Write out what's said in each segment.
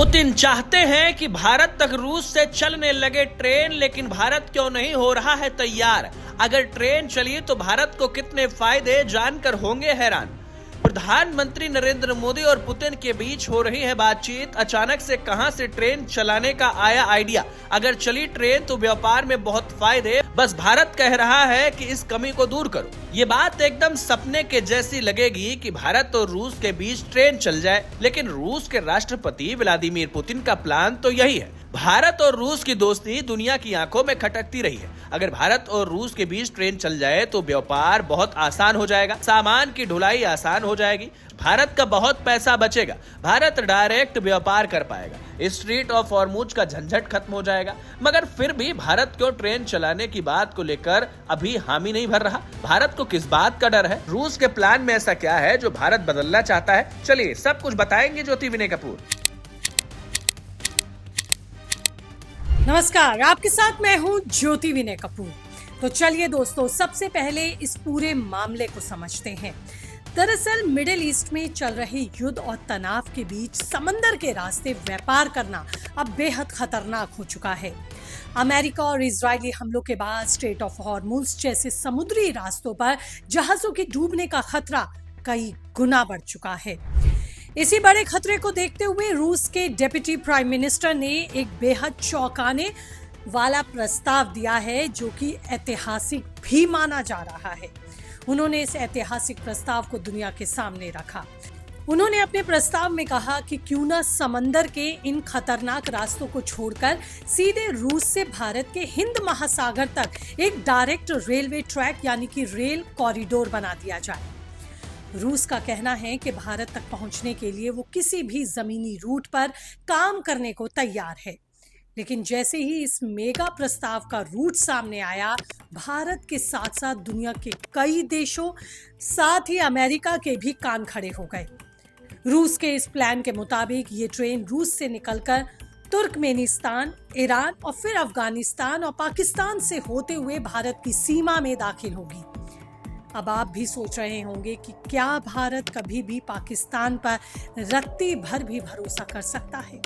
Putin चाहते हैं कि भारत तक रूस से चलने लगे ट्रेन, लेकिन भारत क्यों नहीं हो रहा है तैयार। अगर ट्रेन चली तो भारत को कितने फायदे जानकर होंगे हैरान। प्रधानमंत्री नरेंद्र मोदी और पुतिन के बीच हो रही है बातचीत। अचानक से कहां से ट्रेन चलाने का आया आइडिया। अगर चली ट्रेन तो व्यापार में बहुत फायदे, बस भारत कह रहा है कि इस कमी को दूर करो। ये बात एकदम सपने के जैसी लगेगी कि भारत और रूस के बीच ट्रेन चल जाए, लेकिन रूस के राष्ट्रपति व्लादिमीर पुतिन का प्लान तो यही है। भारत और रूस की दोस्ती दुनिया की आंखों में खटकती रही है। अगर भारत और रूस के बीच ट्रेन चल जाए तो व्यापार बहुत आसान हो जाएगा, सामान की ढुलाई आसान हो जाएगी, भारत का बहुत पैसा बचेगा, भारत डायरेक्ट व्यापार कर पाएगा, स्ट्रेट ऑफ हॉर्मुज का झंझट खत्म हो जाएगा। मगर फिर भी भारत क्यों ट्रेन चलाने की बात को लेकर अभी हामी नहीं भर रहा। भारत को किस बात का डर है? रूस के प्लान में ऐसा क्या है जो भारत बदलना चाहता है? चलिए सब कुछ बताएंगे ज्योति विनय कपूर। नमस्कार, आपके साथ मैं हूं ज्योति विनय कपूर। तो चलिए दोस्तों, सबसे पहले इस पूरे मामले को समझते हैं। दरअसल मिडिल ईस्ट में चल रहे युद्ध और तनाव के बीच समंदर के रास्ते व्यापार करना अब बेहद खतरनाक हो चुका है। अमेरिका और इजरायली हमलों के बाद स्ट्रेट ऑफ हॉर्मुज जैसे समुद्री रास्तों पर जहाजों के डूबने का खतरा कई गुना बढ़ चुका है। इसी बड़े खतरे को देखते हुए रूस के डिप्टी प्राइम मिनिस्टर ने एक बेहद चौंकाने वाला प्रस्ताव दिया है, जो कि ऐतिहासिक भी माना जा रहा है। उन्होंने इस ऐतिहासिक प्रस्ताव को दुनिया के सामने रखा। उन्होंने अपने प्रस्ताव में कहा कि क्यों न समंदर के इन खतरनाक रास्तों को छोड़कर सीधे रूस से भारत के हिंद महासागर तक एक डायरेक्ट रेलवे ट्रैक यानी कि रेल कॉरिडोर बना दिया जाए। रूस का कहना है कि भारत तक पहुंचने के लिए वो किसी भी जमीनी रूट पर काम करने को तैयार है। लेकिन जैसे ही इस मेगा प्रस्ताव का रूट सामने आया, भारत के साथ साथ दुनिया के कई देशों, साथ ही अमेरिका के भी कान खड़े हो गए। रूस के इस प्लान के मुताबिक ये ट्रेन रूस से निकलकर तुर्कमेनिस्तान, ईरान और फिर अफगानिस्तान और पाकिस्तान से होते हुए भारत की सीमा में दाखिल होगी। अब आप भी सोच रहे होंगे कि क्या भारत कभी भी पाकिस्तान पर रत्ती भर भी भरोसा कर सकता है,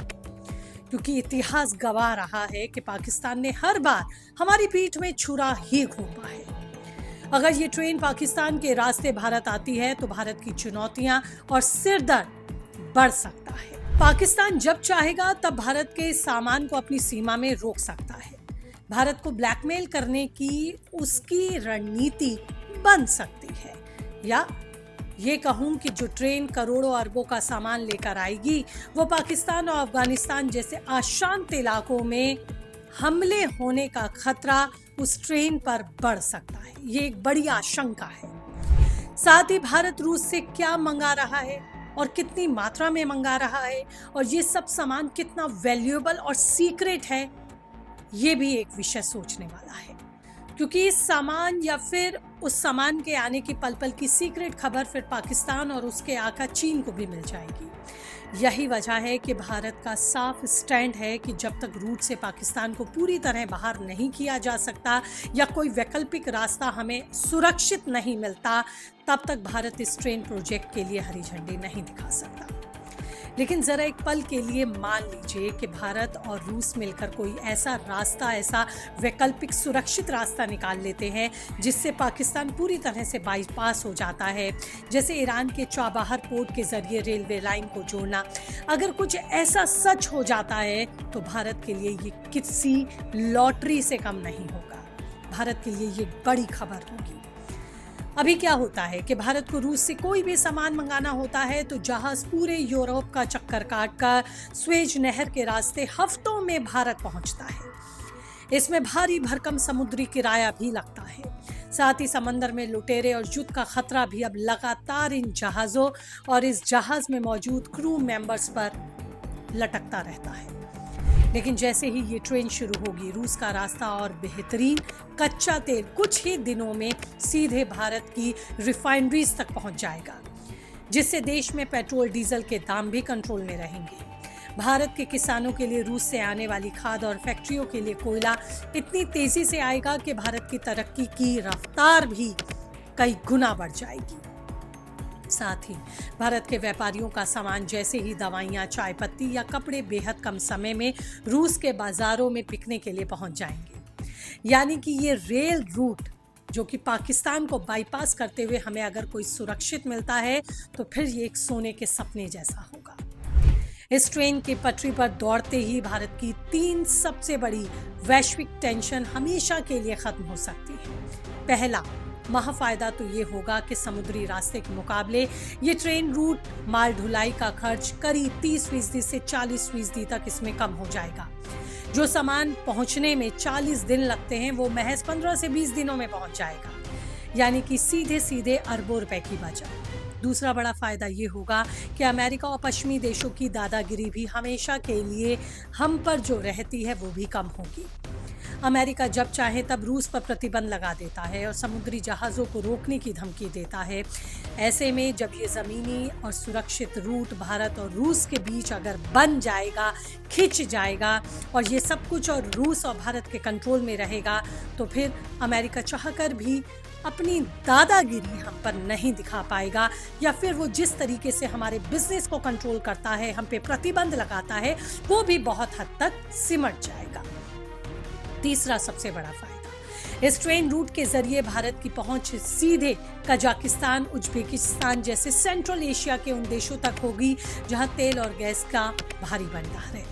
क्योंकि इतिहास गवाह रहा है कि पाकिस्तान ने हर बार हमारी पीठ में छुरा ही घोंपा है। अगर ये ट्रेन पाकिस्तान के रास्ते भारत आती है तो भारत की चुनौतियां और सिरदर्द बढ़ सकता है। पाकिस्तान जब चाहेगा तब भारत के सामान को अपनी सीमा में रोक सकता है। भारत को ब्लैकमेल करने की उसकी रणनीति बन सकती है, या ये कहूं कि जो ट्रेन करोड़ों अरबों का सामान लेकर आएगी वो पाकिस्तान और अफगानिस्तान जैसे अशांत इलाकों में हमले होने का खतरा उस ट्रेन पर बढ़ सकता है। ये एक बड़ी आशंका है। साथ ही भारत रूस से क्या मंगा रहा है और कितनी मात्रा में मंगा रहा है, और ये सब सामान कितना वैल्यूएबल और सीक्रेट है, ये भी एक विषय सोचने वाला है। क्योंकि इस सामान या फिर उस सामान के आने की पल पल की सीक्रेट खबर फिर पाकिस्तान और उसके आका चीन को भी मिल जाएगी। यही वजह है कि भारत का साफ स्टैंड है कि जब तक रूट से पाकिस्तान को पूरी तरह बाहर नहीं किया जा सकता या कोई वैकल्पिक रास्ता हमें सुरक्षित नहीं मिलता, तब तक भारत इस ट्रेन प्रोजेक्ट के लिए हरी झंडी नहीं दिखा सकता। लेकिन जरा एक पल के लिए मान लीजिए कि भारत और रूस मिलकर कोई ऐसा रास्ता, ऐसा वैकल्पिक सुरक्षित रास्ता निकाल लेते हैं जिससे पाकिस्तान पूरी तरह से बाईपास हो जाता है, जैसे ईरान के चाबहार पोर्ट के जरिए रेलवे लाइन को जोड़ना। अगर कुछ ऐसा सच हो जाता है तो भारत के लिए ये किसी लॉटरी से कम नहीं होगा। भारत के लिए ये बड़ी खबर होगी। अभी क्या होता है कि भारत को रूस से कोई भी सामान मंगाना होता है तो जहाज पूरे यूरोप का चक्कर काटकर स्वेज नहर के रास्ते हफ्तों में भारत पहुंचता है। इसमें भारी भरकम समुद्री किराया भी लगता है। साथ ही समंदर में लुटेरे और युद्ध का खतरा भी अब लगातार इन जहाजों और इस जहाज में मौजूद क्रू मेंबर्स पर लटकता रहता है। लेकिन जैसे ही ये ट्रेन शुरू होगी, रूस का रास्ता और बेहतरीन कच्चा तेल कुछ ही दिनों में सीधे भारत की रिफाइनरीज तक पहुंच जाएगा, जिससे देश में पेट्रोल डीजल के दाम भी कंट्रोल में रहेंगे। भारत के किसानों के लिए रूस से आने वाली खाद और फैक्ट्रियों के लिए कोयला इतनी तेजी से आएगा कि भारत की तरक्की की रफ्तार भी कई गुना बढ़ जाएगी। साथ ही भारत के व्यापारियों का सामान जैसे ही दवाइयां, चाय पत्ती या कपड़े बेहद कम समय में रूस के बाजारों में बिकने के लिए पहुंच जाएंगे। यानी कि ये रेल रूट जो कि पाकिस्तान को बाईपास करते हुए हमें अगर कोई सुरक्षित मिलता है तो फिर ये एक सोने के सपने जैसा होगा। इस ट्रेन की पटरी पर दौड़ते ही भारत की 3 सबसे बड़ी वैश्विक टेंशन हमेशा के लिए खत्म हो सकती है। पहला महाफायदा तो ये होगा कि समुद्री रास्ते के मुकाबले ये ट्रेन रूट माल ढुलाई का खर्च करीब 30% से 40% तक इसमें कम हो जाएगा। जो सामान पहुंचने में 40 दिन लगते हैं वो महज 15 से 20 दिनों में पहुंच जाएगा, यानी कि सीधे सीधे अरबों रुपए की बचत। दूसरा बड़ा फायदा ये होगा कि अमेरिका और पश्चिमी देशों की दादागिरी भी हमेशा के लिए हम पर जो रहती है वो भी कम होगी। अमेरिका जब चाहे तब रूस पर प्रतिबंध लगा देता है और समुद्री जहाज़ों को रोकने की धमकी देता है। ऐसे में जब ये ज़मीनी और सुरक्षित रूट भारत और रूस के बीच अगर बन जाएगा, खिंच जाएगा और ये सब कुछ और रूस और भारत के कंट्रोल में रहेगा, तो फिर अमेरिका चाहकर भी अपनी दादागिरी हम पर नहीं दिखा पाएगा, या फिर वो जिस तरीके से हमारे बिजनेस को कंट्रोल करता है, हम पे प्रतिबंध लगाता है, वो भी बहुत हद तक सिमट जाएगा। तीसरा सबसे बड़ा फायदा, इस ट्रेन रूट के जरिए भारत की पहुंच सीधे कजाकिस्तान, उज्बेकिस्तान जैसे सेंट्रल एशिया के उन देशों तक होगी जहां तेल और गैस का भारी भंडार है।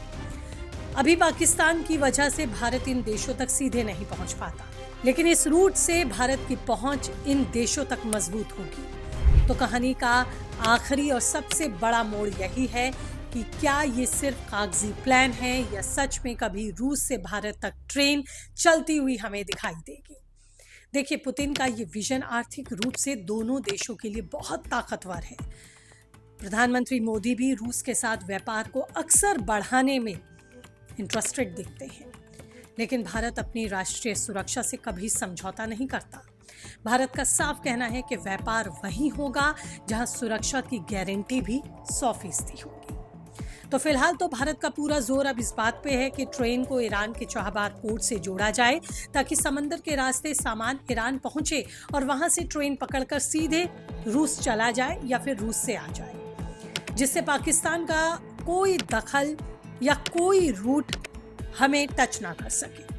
अभी पाकिस्तान की वजह से भारत इन देशों तक सीधे नहीं पहुंच पाता, लेकिन इस रूट से भारत की पहुंच इन देशों तक मजबूत होगी। तो कहानी का आखिरी और सबसे बड़ा मोड़ यही है कि क्या ये सिर्फ कागजी प्लान है या सच में कभी रूस से भारत तक ट्रेन चलती हुई हमें दिखाई देगी। देखिए, पुतिन का ये विजन आर्थिक रूप से दोनों देशों के लिए बहुत ताकतवर है। प्रधानमंत्री मोदी भी रूस के साथ व्यापार को अक्सर बढ़ाने में इंटरेस्टेड दिखते हैं, लेकिन भारत अपनी राष्ट्रीय सुरक्षा से कभी समझौता नहीं करता। भारत का साफ कहना है कि व्यापार वहीं होगा जहां सुरक्षा की गारंटी भी 100% होगी। तो फिलहाल तो भारत का पूरा जोर अब इस बात पे है कि ट्रेन को ईरान के चाबहार पोर्ट से जोड़ा जाए ताकि समंदर के रास्ते सामान ईरान पहुंचे और वहां से ट्रेन पकड़कर सीधे रूस चला जाए या फिर रूस से आ जाए, जिससे पाकिस्तान का कोई दखल या कोई रूट हमें टच ना कर सके।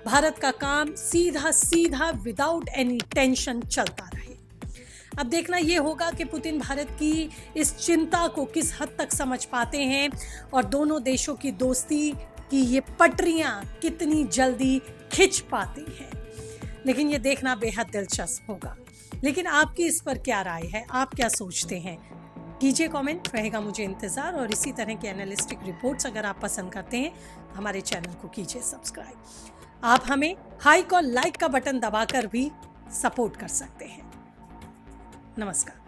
भारत का काम सीधा सीधा विदाउट एनी टेंशन चलता रहे। अब देखना ये होगा कि पुतिन भारत की इस चिंता को किस हद तक समझ पाते हैं और दोनों देशों की दोस्ती की ये पटरियां कितनी जल्दी खिंच पाती हैं। लेकिन ये देखना बेहद दिलचस्प होगा। लेकिन आपकी इस पर क्या राय है, आप क्या सोचते हैं? कीजिए कमेंट, रहेगा मुझे इंतज़ार। और इसी तरह के एनालिस्टिक रिपोर्ट्स अगर आप पसंद करते हैं हमारे चैनल को कीजिए सब्सक्राइब। आप हमें हाइक और लाइक का बटन दबाकर भी सपोर्ट कर सकते हैं। नमस्कार।